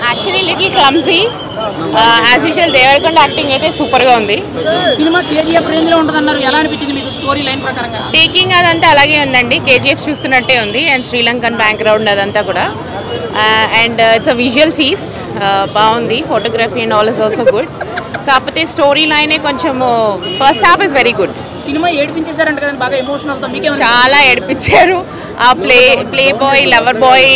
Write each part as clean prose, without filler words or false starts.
Actually little clumsy as usual. Deverakonda acting అయితే సూపర్గా ఉంది. సినిమా కేజీఎఫ్ రేంజ్లో ఉంటుందన్నారు, ఎలా అనిపించింది మీకు స్టోరీ లైన్ ప్రకారంగా? టేకింగ్ అదంతా అలాగే ఉందండి, కేజీఎఫ్ చూస్తున్నట్టే ఉంది. అండ్ శ్రీలంకన్ బ్యాక్గ్రౌండ్ అదంతా కూడా. And it's a visual feast, బాగుంది. Photography and all is also good. కాకపోతే స్టోరీ లైనే కొంచెం first half is very good. Cinema ఏడిపించేశారంట కదండి బాగా ఎమోషనల్తో, మీకే చాలా ఏడిపించారు. ఆ play boy lover boy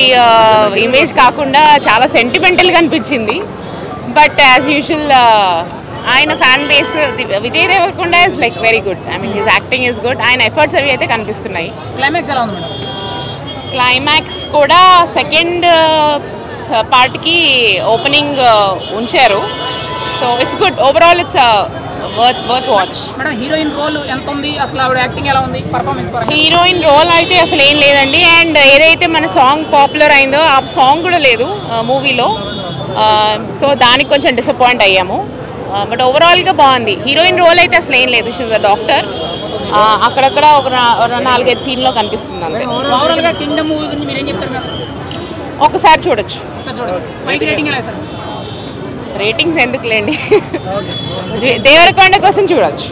image కాకుండా చాలా సెంటిమెంటల్గా అనిపించింది. బట్ యాజ్ యూజువల్ ఆయన fan base Vijay Deverakonda is like very good. I mean his acting is good. ఆయన ఎఫర్ట్స్ అవి అయితే కనిపిస్తున్నాయి. క్లైమాక్స్ ఎలా ఉంది మేడం? క్లైమాక్స్ కూడా సెకండ్ పార్ట్కి ఓపెనింగ్ ఉంచారు. So it's good overall. It's worth watch. Madam heroine role ఎంత ఉంది అసలు, ఆవిడ యాక్టింగ్ ఎలా ఉంది, పర్ఫార్మెన్స్? హీరోయిన్ రోల్ అయితే అసలు ఏం లేదండి. అండ్ ఏదైతే మన సాంగ్ పాపులర్ అయిందో ఆ సాంగ్ కూడా లేదు మూవీలో. సో దానికి కొంచెం డిసప్పాయింట్ అయ్యాము. బట్ ఓవరాల్గా బాగుంది. హీరోయిన్ రోల్ అయితే అసలు ఏం లేదు. She's a doctor. అక్కడక్కడ ఒక 4-5 సీన్లో కనిపిస్తుంది అంతే. ఓవరాల్గా కింగ్డమ్ మూవీ గురించి మీరు ఏం చెప్తారు మేడం? ఒకసారి చూడొచ్చు. రేటింగ్ ఎలా సార్? రేటింగ్స్ ఎందుకులేండి, దేవరకొండ కోసం చూడొచ్చు.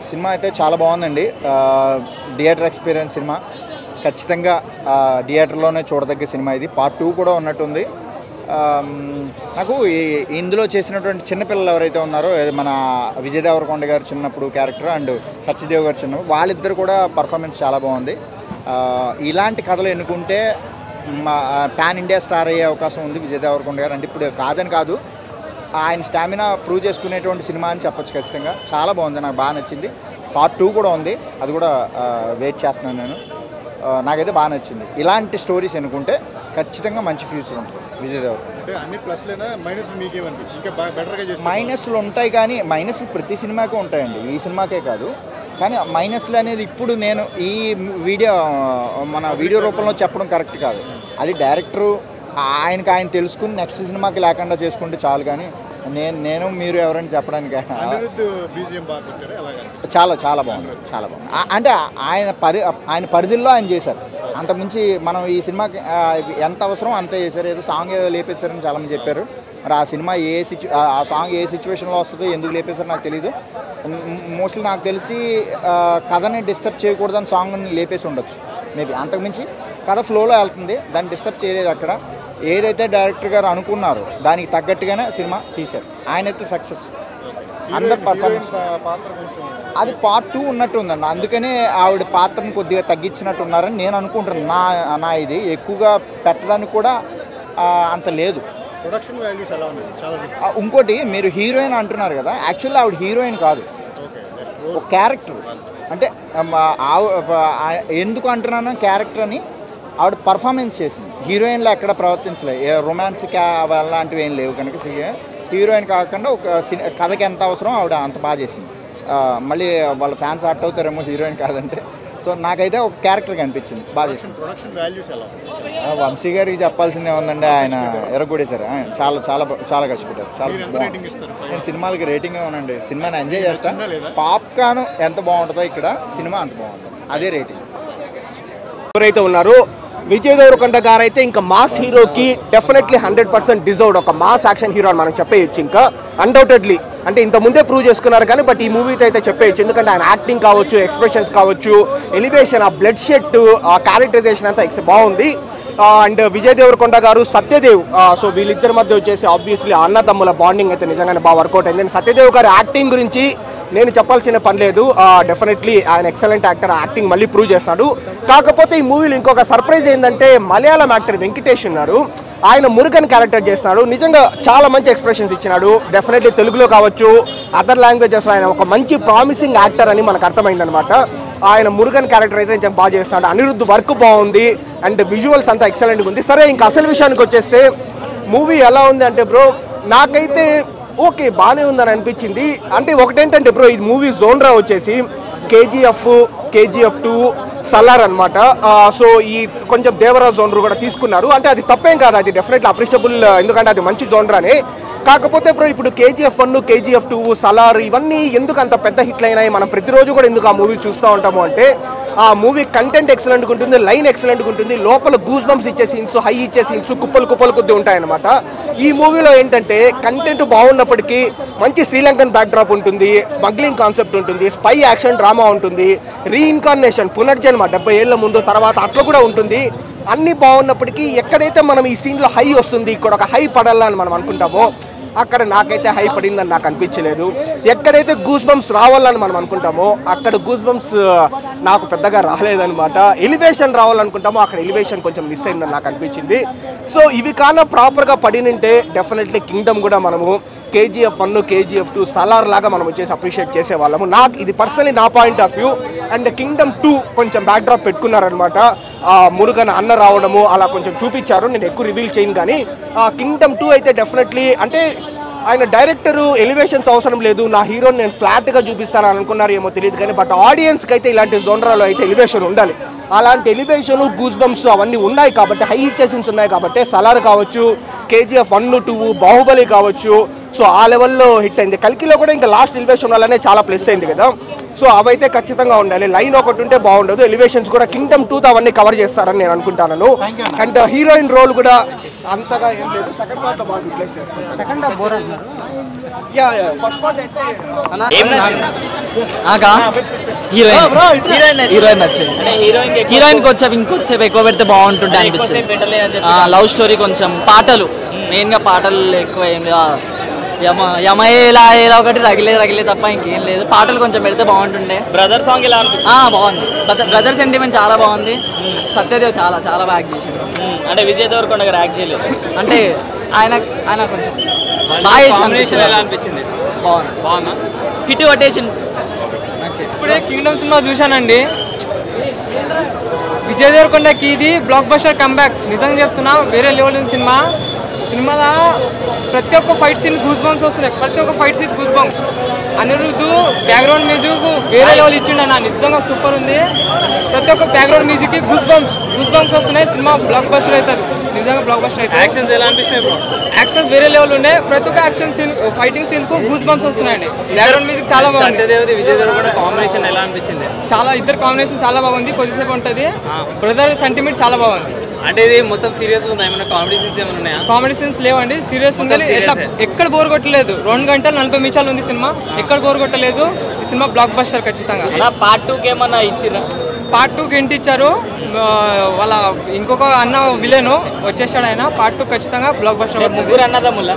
సినిమా అయితే చాలా బాగుందండి. థియేటర్ ఎక్స్పీరియన్స్ సినిమా ఖచ్చితంగా థియేటర్లోనే చూడదగ్గ సినిమా ఇది. పార్ట్ 2 కూడా ఉన్నట్టుంది. నాకు ఇందులో చేసినటువంటి చిన్నపిల్లలు ఎవరైతే ఉన్నారో, మన విజయ్ దేవరకొండ గారు చిన్నప్పుడు క్యారెక్టర్ అండ్ సత్యదేవ్ గారు చిన్నప్పుడు, వాళ్ళిద్దరు కూడా పర్ఫార్మెన్స్ చాలా బాగుంది. ఇలాంటి కథలు ఎన్నుకుంటే పాన్ ఇండియా స్టార్ అయ్యే అవకాశం ఉంది విజయ్ దేవరకొండ గారు. అంటే ఇప్పుడు కాదని కాదు, ఆయన స్టామినా ప్రూవ్ చేసుకునేటువంటి సినిమా అని చెప్పొచ్చు ఖచ్చితంగా. చాలా బాగుంది, నాకు బాగా నచ్చింది. పార్ట్ 2 కూడా ఉంది, అది కూడా వెయిట్ చేస్తున్నాను నేను. నాకైతే బాగా నచ్చింది. ఇలాంటి స్టోరీస్ ఎన్నుకుంటే ఖచ్చితంగా మంచి ఫ్యూచర్ ఉంటుంది విజయ్ దేవరకొండ. మైనస్లు ఉంటాయి కానీ మైనస్లు ప్రతి సినిమాకే ఉంటాయండి, ఈ సినిమాకే కాదు. కానీ మైనస్లు అనేది ఇప్పుడు నేను ఈ మన వీడియో రూపంలో చెప్పడం కరెక్ట్ కాదు. అది డైరెక్టరు ఆయనకి ఆయన తెలుసుకుని నెక్స్ట్ సినిమాకి లేకుండా చేసుకుంటే చాలు. కానీ నేను మీరు ఎవరైనా చెప్పడానికి చాలా చాలా బాగుంది, చాలా బాగుంది. అంటే ఆయన పరిధిలో ఆయన చేశారు. అంతకుమించి మనం ఈ సినిమాకి ఎంత అవసరం అంతే చేశారు. ఏదో సాంగ్ ఏదో లేపేశారని చాలామంది చెప్పారు. మరి ఆ సినిమా ఆ సాంగ్ ఏ సిచ్యువేషన్లో వస్తుందో, ఎందుకు లేపేశారో నాకు తెలీదు. మోస్ట్లీ నాకు తెలిసి కథని డిస్టర్బ్ చేయకూడదని సాంగ్ని లేపేసి ఉండొచ్చు మేబీ. అంతకుమించి కథ ఫ్లోలో వెళ్తుంది, దాన్ని డిస్టర్బ్ చేయలేదు. అక్కడ ఏదైతే డైరెక్టర్ గారు అనుకున్నారో దానికి తగ్గట్టుగానే సినిమా తీశారు. ఆయన అయితే సక్సెస్. అందరు పర్ఫార్మెన్స్ అది పార్ట్ 2 ఉన్నట్టు ఉందండి. అందుకనే ఆవిడ పాత్రను కొద్దిగా తగ్గించినట్టు ఉన్నారని నేను అనుకుంటున్నాను. నా ఇది ఎక్కువగా పెట్టడానికి కూడా అంత లేదు. ప్రొడక్షన్ వాల్యూస్ ఎలా ఉన్నాయి? చాలా. ఇంకోటి మీరు హీరోయిన్ అంటున్నారు కదా, యాక్చువల్లీ ఆవిడ హీరోయిన్ కాదు, ఒక క్యారెక్టర్. అంటే ఎందుకు అంటున్నాను క్యారెక్టర్ అని, ఆవిడ పర్ఫార్మెన్స్ చేసింది. హీరోయిన్లో ఎక్కడ ప్రవర్తించలేదు, రొమాన్స్ అలాంటివి ఏం లేవు. కనుక హీరోయిన్ కాకుండా ఒక కథకి ఎంత అవసరం ఆవిడ అంత బాగా చేసింది. మళ్ళీ వాళ్ళ ఫ్యాన్స్ హర్ట్ అవుతారేమో హీరోయిన్ కాదంటే. సో నాకైతే ఒక క్యారెక్టర్ కనిపించింది, బాగా చేసింది. ప్రొడక్షన్ వాల్యూస్ ఎలా? వంశీ గారికి చెప్పాల్సిందే ఉందండి, ఆయన ఎరగొడేశారు. చాలా చాలా చాలా కష్టపడ్డారు. చాలా నేను సినిమాలకి రేటింగ్ ఇవ్వనండి, సినిమాని ఎంజాయ్ చేస్తాను. పాప్కార్న్ ఎంత బాగుంటుందో ఇక్కడ సినిమా అంత బాగుంటుంది, అదే రేటింగ్. ఎవరైతే ఉన్నారో విజయ్ దేవరకొండ గారు అయితే ఇంకా మాస్ హీరోకి డెఫినెట్లీ 100% డిజర్వ్డ్, ఒక మాస్ యాక్షన్ హీరో అని మనం చెప్పేయచ్చు. ఇంకా అన్డౌటెడ్లీ అంటే ఇంత ముందే ప్రూవ్ చేసుకున్నారు కానీ, బట్ ఈ మూవీతో అయితే చెప్పేయచ్చు. ఎందుకంటే ఆయన యాక్టింగ్ కావచ్చు, ఎక్స్ప్రెషన్స్ కావచ్చు, ఎలివేషన్, ఆ బ్లడ్ షెడ్, ఆ క్యారెక్టరైజేషన్ అంతా బాగుంది. అండ్ విజయ్ దేవరకొండ గారు, సత్యదేవ్, సో వీళ్ళిద్దరి మధ్య వచ్చేసి ఆబ్వియస్లీ అన్నదమ్ముల బాండింగ్ అయితే నిజంగానే బాగా వర్కౌట్ అయింది. అండ్ సత్యదేవ్ గారు యాక్టింగ్ గురించి నేను చెప్పాల్సిన పని లేదు, డెఫినెట్లీ ఆయన ఎక్సలెంట్ యాక్టర్, యాక్టింగ్ మళ్ళీ ప్రూవ్ చేస్తున్నాడు. కాకపోతే ఈ మూవీలో ఇంకొక సర్ప్రైజ్ ఏంటంటే, మలయాళం యాక్టర్ వెంకటేష్ ఉన్నారు, ఆయన మురుగన్ క్యారెక్టర్ చేస్తున్నాడు. నిజంగా చాలా మంచి ఎక్స్ప్రెషన్స్ ఇచ్చినాడు. డెఫినెట్లీ తెలుగులో కావచ్చు, అదర్ లాంగ్వేజెస్లో ఆయన ఒక మంచి ప్రామిసింగ్ యాక్టర్ అని మనకు అర్థమైందనమాట. ఆయన మురుగన్ క్యారెక్టర్ అయితే కొంచెం బాగా చేస్తున్నాడు. అనిరుద్ధ్ వర్క్ బాగుంది అండ్ విజువల్స్ అంతా ఎక్సలెంట్గా ఉంది. సరే, ఇంకా అసలు విషయానికి వచ్చేస్తే మూవీ ఎలా ఉంది అంటే బ్రో, నాకైతే ఓకే బాగానే ఉందని అనిపించింది. అంటే ఒకటేంటంటే బ్రో, ఈ మూవీ జోన్రా వచ్చేసి కేజీఎఫ్ 2 సలార్ అనమాట. సో ఈ కొంచెం దేవరా జోనర్ కూడా తీసుకున్నారు. అంటే అది తప్పేం కాదు, అది డెఫినెట్లీ అప్రిషియబుల్, ఎందుకంటే అది మంచి జోనరానే. కాకపోతే బ్రో ఇప్పుడు కేజీఎఫ్ 1, కేజీఎఫ్ 2, సలార్ ఇవన్నీ ఎందుకు అంత పెద్ద హిట్లు అయినాయి, మనం ప్రతిరోజు కూడా ఎందుకు ఆ మూవీ చూస్తూ ఉంటాము అంటే, ఆ మూవీ కంటెంట్ ఎక్సలెంట్గా ఉంటుంది, లైన్ ఎక్సలెంట్గా ఉంటుంది, లోపల గూస్ బంప్స్ ఇచ్చే సీన్స్, హై ఇచ్చే సీన్స్ కుప్పలు కొద్ది ఉంటాయన్నమాట. ఈ మూవీలో ఏంటంటే కంటెంట్ బాగున్నప్పటికీ మంచి శ్రీలంకన్ బ్యాక్డ్రాప్ ఉంటుంది, స్మగ్లింగ్ కాన్సెప్ట్ ఉంటుంది, స్పై యాక్షన్ డ్రామా ఉంటుంది, రీఇన్కార్నేషన్ పునర్జన్మ 70 ఏళ్ల ముందు తర్వాత అట్లా కూడా ఉంటుంది. అన్నీ బాగున్నప్పటికీ ఎక్కడైతే మనం ఈ సీన్లో హై వస్తుంది, ఇక్కడ ఒక హై పడాలని మనం అనుకుంటామో అక్కడ నాకైతే హై పడిందని నాకు అనిపించలేదు. ఎక్కడైతే గూస్ బంప్స్ రావాలని మనం అనుకుంటామో అక్కడ గూస్ బంప్స్ నాకు పెద్దగా రాలేదనమాట. ఎలివేషన్ రావాలనుకుంటామో అక్కడ ఎలివేషన్ కొంచెం మిస్ అయిందని నాకు అనిపించింది. సో ఇవి కాన ప్రాపర్గా పడినంటే డెఫినెట్లీ కింగ్డమ్ కూడా మనము KGF 1 KGF 2 సలార్ లాగా మనం వచ్చేసి అప్రిషియేట్ చేసేవాళ్ళము. నాకు ఇది పర్సనలీ నా point of view. And Kingdom 2 కొంచెం బ్యాక్డ్రాప్ పెట్టుకున్నారనమాట. మురుగన్ అన్న రావడము అలా కొంచెం చూపించారు, నేను ఎక్కువ రివీల్ చేయను. కానీ కింగ్డమ్ 2 అయితే డెఫినెట్లీ అంటే ఆయన డైరెక్టరు ఎలివేషన్స్ అవసరం లేదు, నా హీరోని నేను ఫ్లాట్గా చూపిస్తాను అనుకున్నారు ఏమో తెలియదు. కానీ బట్ ఆడియన్స్కి అయితే ఇలాంటి జోనరాలో అయితే ఎలివేషన్ ఉండాలి. అలాంటి ఎలివేషన్ గూస్ బంప్స్ అవన్నీ ఉన్నాయి కాబట్టి, హై ఇచ్చేసిన్స్ ఉన్నాయి కాబట్టి సలార్ కావచ్చు, KGF 1 2 బాహుబలి కావచ్చు, సో ఆ లెవెల్లో హిట్ అయింది. కల్కిలో కూడా ఇంకా లాస్ట్ ఎలివేషన్ వల్లనే చాలా ప్లస్ అయింది కదా. సో అవైతే ఖచ్చితంగా ఉండాలి. లైన్ ఒకటి ఉంటే బాగుండదు, ఎలివేషన్స్ కూడా కింగ్డమ్ 2 అవన్నీ కవర్ చేస్తారని నేను అనుకుంటాను. అండ్ హీరోయిన్ రోల్ కూడా అంతగా ఏం లేదు, సెకండ్ పార్ట్ లో బాగా రిప్లేస్ చేసుకుంటారు. సెకండ్ హాఫ్ బోర్ అంటున్నారు. ఫస్ట్ పార్ట్ అయితే హీరోయిన్ నచ్చింది. హీరోయిన్ ఇంకొచ్చేపు ఎక్కువ పెడితే బాగుంటుండే అనిపించింది. లవ్ స్టోరీ కొంచెం, పాటలు మెయిన్గా పాటలు ఎక్కువ ఏం ఇలా ఒకటి రగిలే తప్ప ఇంకేం లేదు. పాటలు కొంచెం పెడితే బాగుంటుండే. బ్రదర్ సాంగ్ ఇలా బాగుంది, బ్రదర్ సెంటిమెంట్ చాలా బాగుంది. సత్యదేవ్ చాలా బాగా యాక్ట్ చేసిండు. అంటే విజయ్ దేవరకొండ గారు యాక్ట్ చేయలేదు, అంటే ఆయన కొంచెం బాగా ఎలా అనిపించింది. బాగుందా హిట్ కొట్టేసింది. ఇప్పుడే కింగ్డమ్ సినిమా చూశానండి. విజయ్ దేవరకొండకి ఇది బ్లాక్ బస్టర్ కంబ్యాక్. నిజంగా చెప్తున్నా, వేరే లెవెల్ సినిమాలో ప్రతి ఒక్క ఫైట్ సీన్ గూస్ బంప్స్ వస్తున్నాయి. ప్రతి ఒక్క fight scene goose bumps. Anirudh background music వేరే లెవెల్ ఇచ్చిండు అన్న, నిజంగా సూపర్ ఉంది. ప్రతి ఒక్క బ్యాక్గ్రౌండ్ మ్యూజిక్ గూస్ బంప్స్ వస్తున్నాయి. సినిమా బ్లాక్ బస్టర్ అవుతుంది, నిజంగా బ్లాక్ బస్టర్ అవుతుంది. యాక్షన్స్ ఎలా అనిపిస్తున్నాయి బ్రో? యాక్షన్స్ వేరే లెవెల్ ఉన్నాయి. ప్రతి ఒక్క యాక్షన్ సీన్, ఫైటింగ్ సీన్ కు గూస్ బంప్స్ వస్తున్నాయండి. బ్యాక్గ్రౌండ్ మ్యూజిక్ చాలా బాగుంది. విజయ్ దేవరకొండ కాంబినేషన్ ఎలా అనిపించింది? ఇద్దరు కాంబినేషన్ చాలా బాగుంది, కొద్దిసేపు ఉంటుంది. బ్రదర్ సెంటిమెంట్ చాలా బాగుంది. అంటే ఇది మొత్తం సీరియస్ ఉందా? ఏమైనా కామెడీ సీన్స్ ఏమైనా ఉన్నాయా? కామెడీ సీన్స్ లేవండి, సీరియస్ ఉంది. ఎక్కడ బోర్ కొట్టలేదు. 2 గంటలు 40 నిమిషాలు ఉంది సినిమా, ఎక్కడ బోర్ కొట్టలేదు. ఈ సినిమా బ్లాక్ బస్టర్ ఖచ్చితంగా. పార్ట్ 2కి ఏమన్నా ఇచ్చిరా? పార్ట్ 2కి ఏంటి ఇచ్చారు, వాళ్ళ ఇంకొక అన్న విలన్ వచ్చేసాడు ఆయన. పార్ట్ 2 ఖచ్చితంగా బ్లాక్ బస్టర్. ముగ్గురు అన్నదమ్ముల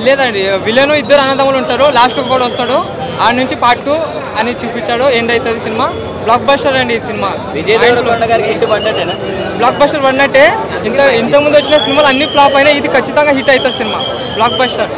లేదండి, విలన్ 2 అన్నదమ్ములు ఉంటారు. లాస్ట్ కూడా వస్తాడు, ఆడ నుంచి పార్ట్ 2 అని చూపించాడు. ఎండ్ అవుతుంది సినిమా. బ్లాక్ బస్టర్ అండి ఈ సినిమా. విజయ్ దేవరకొండ గారికి హిట్ పడ్డట్టేనా? బ్లాక్ బస్టర్ పడినట్టే. ఇంతకుముందు వచ్చిన సినిమాలు అన్ని ఫ్లాప్ అయినా ఇది ఖచ్చితంగా హిట్ అవుతుంది సినిమా. Block buster.